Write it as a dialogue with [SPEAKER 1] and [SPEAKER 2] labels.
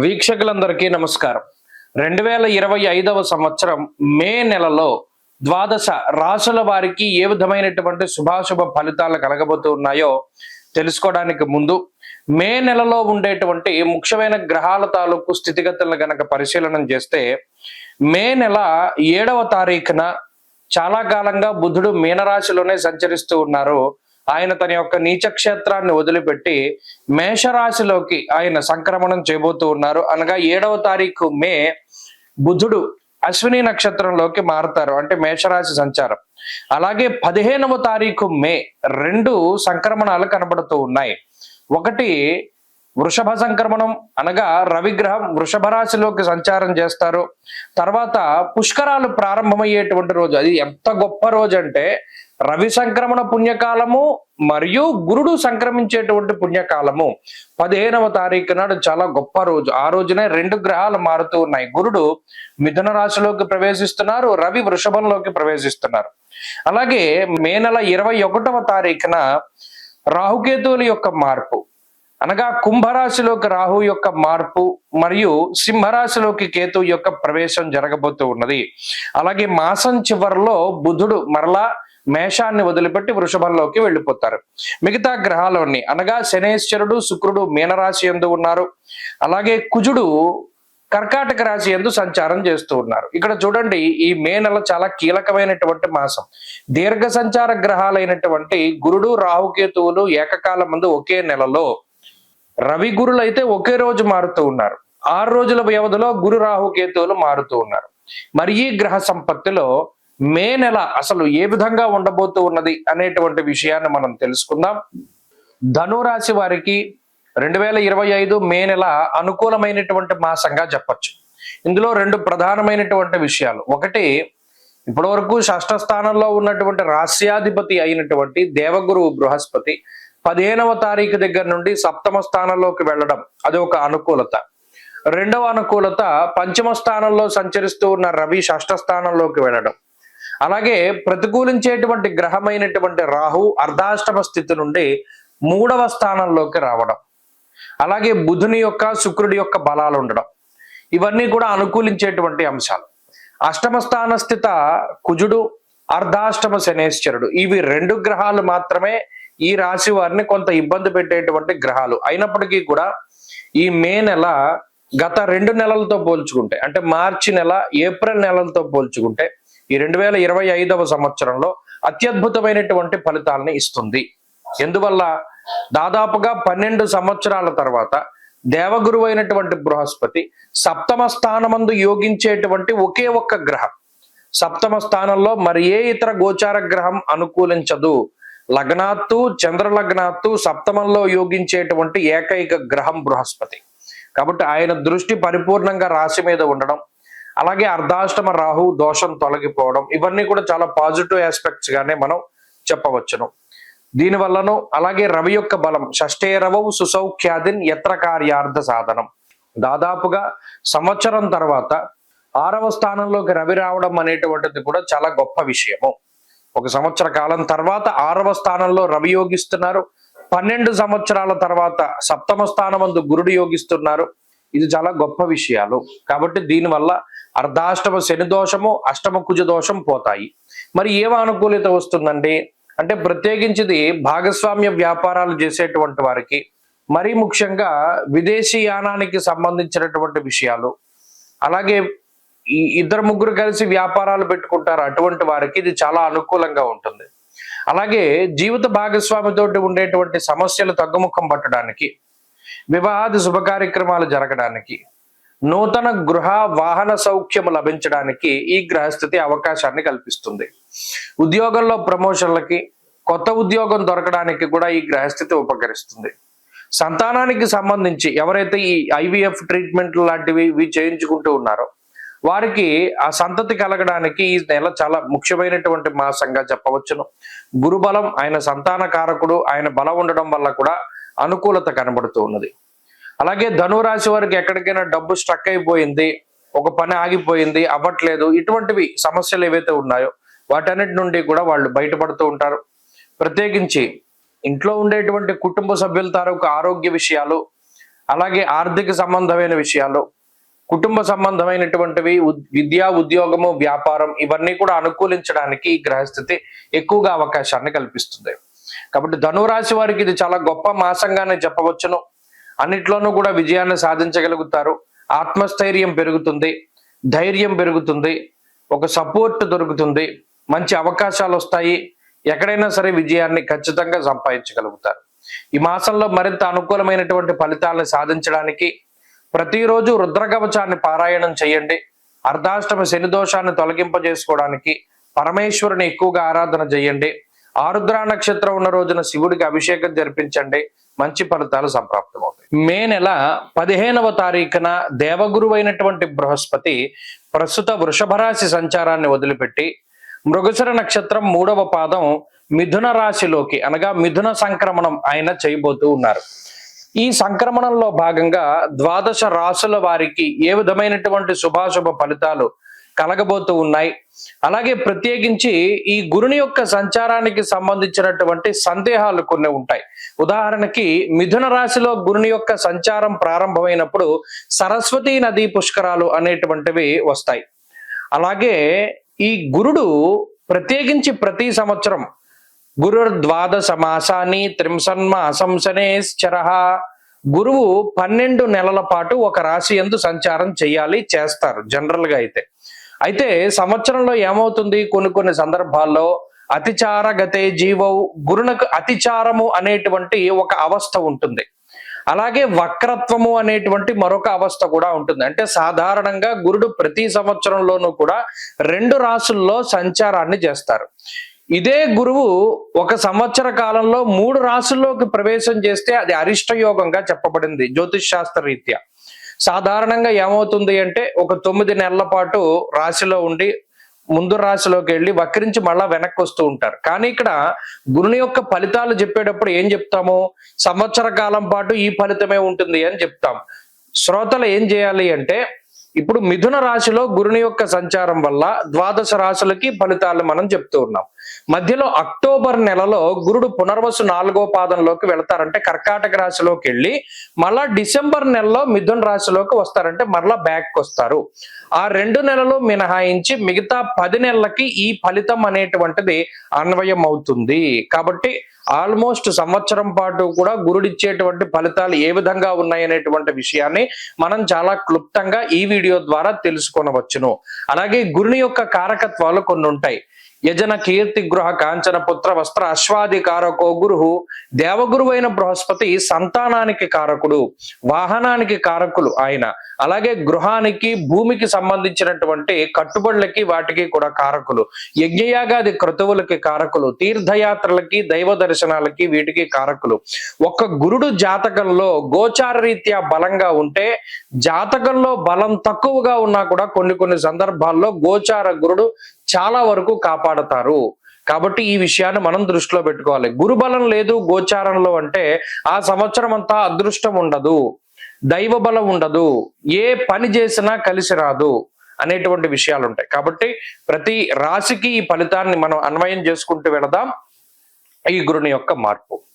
[SPEAKER 1] వీక్షకులందరికీ నమస్కారం. 2025వ సంవత్సరం మే నెలలో ద్వాదశ రాశుల వారికి ఏ విధమైనటువంటి శుభాశుభ ఫలితాలు కలగబోతూ ఉన్నాయో తెలుసుకోవడానికి ముందు మే నెలలో ఉండేటువంటి ముఖ్యమైన గ్రహాల తాలూకు స్థితిగతులను గనక పరిశీలన చేస్తే మే నెల 7వ తారీఖున చాలా కాలంగా బుధుడు మీనరాశిలోనే సంచరిస్తూ ఉన్నారు. ఆయన తన యొక్క నీచ క్షేత్రాన్ని వదిలిపెట్టి మేషరాశిలోకి ఆయన సంక్రమణం చేయబోతూ ఉన్నారు. అనగా 7వ తారీఖు మే బుధుడు అశ్విని నక్షత్రంలోకి మారుతారు, అంటే మేషరాశి సంచారం. అలాగే 15వ తారీఖు మే 2 సంక్రమణాలు కనబడుతూ ఉన్నాయి. ఒకటి వృషభ సంక్రమణం, అనగా రవిగ్రహం వృషభ రాశిలోకి సంచారం చేస్తారు. తర్వాత పుష్కరాలు ప్రారంభమయ్యేటువంటి రోజు. అది ఎంత గొప్ప రోజు అంటే రవి సంక్రమణ పుణ్యకాలము మరియు గురుడు సంక్రమించేటువంటి పుణ్యకాలము 15వ తారీఖు నాడు చాలా గొప్ప రోజు. ఆ రోజునే 2 గ్రహాలు మారుతూ ఉన్నాయి. గురుడు మిథున రాశిలోకి ప్రవేశిస్తున్నారు, రవి వృషభంలోకి ప్రవేశిస్తున్నారు. అలాగే మే నెల 21వ తారీఖున రాహుకేతువుల యొక్క మార్పు, అనగా కుంభరాశిలోకి రాహు యొక్క మార్పు మరియు సింహరాశిలోకి కేతు యొక్క ప్రవేశం జరగబోతూ ఉన్నది. అలాగే మాసం చివరిలో బుధుడు మరలా మేషాన్ని వదిలిపెట్టి వృషభంలోకి వెళ్ళిపోతారు. మిగతా గ్రహాలన్నీ, అనగా శనేశ్వరుడు శుక్రుడు మీనరాశి యందు ఉన్నారు. అలాగే కుజుడు కర్కాటక రాశి యందు సంచారం చేస్తూ ఉన్నారు. ఇక్కడ చూడండి, ఈ మే నెల చాలా కీలకమైనటువంటి మాసం. దీర్ఘ సంచార గ్రహాలైనటువంటి గురుడు రాహుకేతువులు ఏకకాలం ముందు ఒకే నెలలో, రవి గురులు అయితే ఒకే రోజు మారుతూ ఉన్నారు. 6 రోజుల వ్యవధిలో గురు రాహుకేతువులు మారుతూ ఉన్నారు. మరి ఈ గ్రహ సంపత్తిలో మే నెల అసలు ఏ విధంగా ఉండబోతూ ఉన్నది అనేటువంటి విషయాన్ని మనం తెలుసుకుందాం. ధనురాశి వారికి 2025 మే నెల అనుకూలమైనటువంటి మాసంగా చెప్పచ్చు. ఇందులో 2 ప్రధానమైనటువంటి విషయాలు. ఒకటి, ఇప్పటి వరకు షష్ఠ స్థానంలో ఉన్నటువంటి రాశ్యాధిపతి అయినటువంటి దేవగురువు బృహస్పతి 15వ తారీఖు దగ్గర నుండి 7వ స్థానంలోకి వెళ్ళడం, అది ఒక అనుకూలత. రెండవ అనుకూలత, 5వ స్థానంలో సంచరిస్తూ ఉన్న రవి 6వ స్థానంలోకి వెళ్ళడం. అలాగే ప్రతికూలించేటువంటి గ్రహమైనటువంటి రాహు అర్ధాష్టమ స్థితి నుండి 3వ స్థానంలోకి రావడం. అలాగే బుధుని యొక్క శుక్రుడి యొక్క బలాలు ఉండడం, ఇవన్నీ కూడా అనుకూలించేటువంటి అంశాలు. అష్టమ స్థాన స్థిత కుజుడు, అర్ధాష్టమ శనేశ్వరుడు, ఇవి 2 గ్రహాలు మాత్రమే ఈ రాశి వారిని కొంత ఇబ్బంది పెట్టేటువంటి గ్రహాలు. అయినప్పటికీ కూడా ఈ మే నెల గత 2 నెలలతో పోల్చుకుంటే, అంటే మార్చి నెల ఏప్రిల్ నెలలతో పోల్చుకుంటే ఈ 2025వ సంవత్సరంలో అత్యద్భుతమైనటువంటి ఫలితాలని ఇస్తుంది. ఎందువల్ల దాదాపుగా 12 సంవత్సరాల తర్వాత దేవగురువు అయినటువంటి బృహస్పతి 7వ స్థానమందు యోగించేటువంటి ఒకే ఒక్క గ్రహం. 7వ స్థానంలో మరి ఏ ఇతర గోచార గ్రహం అనుకూలించదు. లగ్నాత్తు చంద్రలగ్నాత్తు 7మంలో యోగించేటువంటి ఏకైక గ్రహం బృహస్పతి. కాబట్టి ఆయన దృష్టి పరిపూర్ణంగా రాశి మీద ఉండడం, అలాగే అర్ధాష్టమ రాహు దోషం తొలగిపోవడం, ఇవన్నీ కూడా చాలా పాజిటివ్ ఆస్పెక్ట్స్ గానే మనం చెప్పవచ్చును. దీనివల్లను అలాగే రవి యొక్క బలం షష్ఠేరవవు సుసౌఖ్యాదిన్ యత్ర కార్యార్థ సాధనం. దాదాపుగా సంవత్సరం తర్వాత 6వ స్థానంలోకి రవి రావడం అనేటువంటిది కూడా చాలా గొప్ప విషయము. 1 సంవత్సర కాలం తర్వాత 6వ స్థానంలో రవి యోగిస్తున్నారు. 12 సంవత్సరాల తర్వాత 7వ స్థానమందు గురుడు యోగిస్తున్నారు. ఇది చాలా గొప్ప విషయాలు. కాబట్టి దీనివల్ల అర్ధాష్టమ శని దోషము, అష్టమ కుజ దోషం పోతాయి. మరి ఏం అనుకూలత వస్తుందండి అంటే, ప్రత్యేకించింది భాగస్వామ్య వ్యాపారాలు చేసేటువంటి వారికి, మరీ ముఖ్యంగా విదేశీ యానానికి సంబంధించినటువంటి విషయాలు, అలాగే ఈ 2-3 కలిసి వ్యాపారాలు పెట్టుకుంటారు, అటువంటి వారికి ఇది చాలా అనుకూలంగా ఉంటుంది. అలాగే జీవిత భాగస్వామితోటి ఉండేటువంటి సమస్యలు తగ్గుముఖం పట్టడానికి, వివాహాది శుభ కార్యక్రమాలు జరగడానికి, నూతన గృహ వాహన సౌఖ్యము లభించడానికి ఈ గ్రహస్థితి అవకాశాన్ని కల్పిస్తుంది. ఉద్యోగంలో ప్రమోషన్లకి, కొత్త ఉద్యోగం దొరకడానికి కూడా ఈ గ్రహస్థితి ఉపకరిస్తుంది. సంతానానికి సంబంధించి ఎవరైతే ఈ IVF ట్రీట్మెంట్ లాంటివి ఇవి చేయించుకుంటూ ఉన్నారో వారికి ఆ సంతతి కలగడానికి ఈ నెల చాలా ముఖ్యమైనటువంటి మాసంగా చెప్పవచ్చును. గురుబలం, ఆయన సంతాన కారకుడు, ఆయన బలం ఉండడం వల్ల కూడా అనుకూలత కనబడుతూ ఉన్నది. అలాగే ధనురాశి వారికి ఎక్కడికైనా డబ్బు స్ట్రక్ అయిపోయింది, ఒక పని ఆగిపోయింది, అవ్వట్లేదు, ఇటువంటివి సమస్యలు ఏవైతే ఉన్నాయో వాటన్నిటి నుండి కూడా వాళ్ళు బయటపడుతూ ఉంటారు. ప్రత్యేకించి ఇంట్లో ఉండేటువంటి కుటుంబ సభ్యుల తాలూకు ఆరోగ్య విషయాలు, అలాగే ఆర్థిక సంబంధమైన విషయాలు, కుటుంబ సంబంధమైనటువంటివి, విద్యా, ఉద్యోగము, వ్యాపారం ఇవన్నీ కూడా అనుకూలించడానికి ఈ గ్రహస్థితి ఎక్కువగా అవకాశాన్ని కల్పిస్తుంది. కాబట్టి ధనురాశి వారికి ఇది చాలా గొప్ప మాసంగానే చెప్పవచ్చును. అన్నిట్లోనూ కూడా విజయాన్ని సాధించగలుగుతారు. ఆత్మస్థైర్యం పెరుగుతుంది, ధైర్యం పెరుగుతుంది, ఒక సపోర్ట్ దొరుకుతుంది, మంచి అవకాశాలు వస్తాయి. ఎక్కడైనా సరే విజయాన్ని ఖచ్చితంగా సంపాదించగలుగుతారు. ఈ మాసంలో మరింత అనుకూలమైనటువంటి ఫలితాలను సాధించడానికి ప్రతిరోజు రుద్రకవచాన్ని పారాయణం చేయండి. అర్ధాష్టమ శని దోషాన్ని తొలగింపజేసుకోవడానికి పరమేశ్వరుని ఎక్కువగా ఆరాధన చేయండి. ఆరుద్ర నక్షత్రం ఉన్న రోజున శివుడికి అభిషేకం జరిపించండి. మంచి ఫలితాలు సంప్రాప్తమవుతాయి. మే నెల 15వ తారీఖున దేవగురు అయినటువంటి బృహస్పతి ప్రస్తుత వృషభ రాశి సంచారాన్ని వదిలిపెట్టి మృగశిర నక్షత్రం 3వ పాదం మిథున రాశిలోకి అనగా మిథున సంక్రమణం ఆయన చేయబోతూ ఉన్నారు. ఈ సంక్రమణంలో భాగంగా ద్వాదశ రాశుల వారికి ఏ విధమైనటువంటి శుభాశుభ ఫలితాలు కలగబోతూ ఉన్నాయి, అలాగే ప్రత్యేకించి ఈ గురుని యొక్క సంచారానికి సంబంధించినటువంటి సందేహాలు కొన్ని ఉంటాయి. ఉదాహరణకి మిథున రాశిలో గురుని యొక్క సంచారం ప్రారంభమైనప్పుడు సరస్వతీ నదీ పుష్కరాలు అనేటువంటివి వస్తాయి. అలాగే ఈ గురుడు ప్రత్యేకించి ప్రతి సంవత్సరం గురుర్ద్వాదశ మాసాన్ని త్రింశన్మాసంశనేశ్చరః, గురువు 12 నెలల పాటు ఒక రాశి యందు సంచారం చేస్తారు జనరల్ గా అయితే సంవత్సరంలో ఏమవుతుంది, కొన్ని సందర్భాల్లో అతిచార గతే జీవౌ, గురునకు అతిచారము అనేటువంటి ఒక అవస్థ ఉంటుంది. అలాగే వక్రత్వము అనేటువంటి మరొక అవస్థ కూడా ఉంటుంది. అంటే సాధారణంగా గురుడు ప్రతి సంవత్సరంలోనూ కూడా 2 రాశుల్లో సంచారాన్ని చేస్తారు. ఇదే గురువు ఒక సంవత్సర కాలంలో 3 రాశుల్లోకి ప్రవేశం చేస్తే అది అరిష్ట యోగంగా చెప్పబడింది జ్యోతిష్ శాస్త్ర రీత్యా. సాధారణంగా ఏమవుతుంది అంటే ఒక 9 నెలల పాటు రాశిలో ఉండి ముందు రాశిలోకి వెళ్ళి వక్రించి మళ్ళా వెనక్కి వస్తూ ఉంటారు. కానీ ఇక్కడ గురుని యొక్క ఫలితాలు చెప్పేటప్పుడు ఏం చెప్తాము, సంవత్సర కాలం పాటు ఈ ఫలితమే ఉంటుంది అని చెప్తాం. శ్రోతలు ఏం చేయాలి అంటే ఇప్పుడు మిథున రాశిలో గురుని యొక్క సంచారం వల్ల ద్వాదశ రాశులకి ఫలితాలు మనం చెప్తూ ఉన్నాం. మధ్యలో అక్టోబర్ నెలలో గురుడు పునర్వసు 4వ పాదంలోకి వెళతారంటే కర్కాటక రాశిలోకి వెళ్ళి మళ్ళా డిసెంబర్ నెలలో మిథున రాశిలోకి వస్తారంటే మరలా బ్యాక్ వస్తారు. ఆ 2 నెలలు మినహాయించి మిగతా 10 నెలలకి ఈ ఫలితం అనేటువంటిది అన్వయం అవుతుంది. కాబట్టి ఆల్మోస్ట్ సంవత్సరం పాటు కూడా గురుడిచ్చేటువంటి ఫలితాలు ఏ విధంగా ఉన్నాయనేటువంటి విషయాన్ని మనం చాలా క్లుప్తంగా ఈ వీడియో ద్వారా తెలుసుకొనవచ్చును. అలాగే గురుని యొక్క కారకత్వాలు కొన్ని ఉంటాయి. యజన కీర్తి గృహ కాంచన పుత్ర వస్త్ర అశ్వాది కారకో గురు, దేవగురు అయిన బృహస్పతి సంతానానికి కారకుడు, వాహనానికి కారకులు ఆయన. అలాగే గృహానికి భూమికి సంబంధించినటువంటి కట్టుబడులకి వాటికి కూడా కారకులు, యజ్ఞయాగాది క్రతువులకి కారకులు, తీర్థయాత్రలకి దైవ దర్శనాలకి వీటికి కారకులు. ఒక గురుడు జాతకంలో గోచార రీత్యా బలంగా ఉంటే, జాతకంలో బలం తక్కువగా ఉన్నా కూడా కొన్ని సందర్భాల్లో గోచార గురుడు చాలా వరకు కాపాడతారు. కాబట్టి ఈ విషయాన్ని మనం దృష్టిలో పెట్టుకోవాలి. గురుబలం లేదు గోచారంలో అంటే ఆ సంవత్సరం అంతా అదృష్టం ఉండదు, దైవ బలం ఉండదు, ఏ పని చేసినా కలిసి రాదు అనేటువంటి విషయాలు ఉంటాయి. కాబట్టి ప్రతి రాశికి ఈ ఫలితాన్ని మనం అన్వయం చేసుకుంటూ వెళదాం. ఈ గురుని యొక్క మార్పు.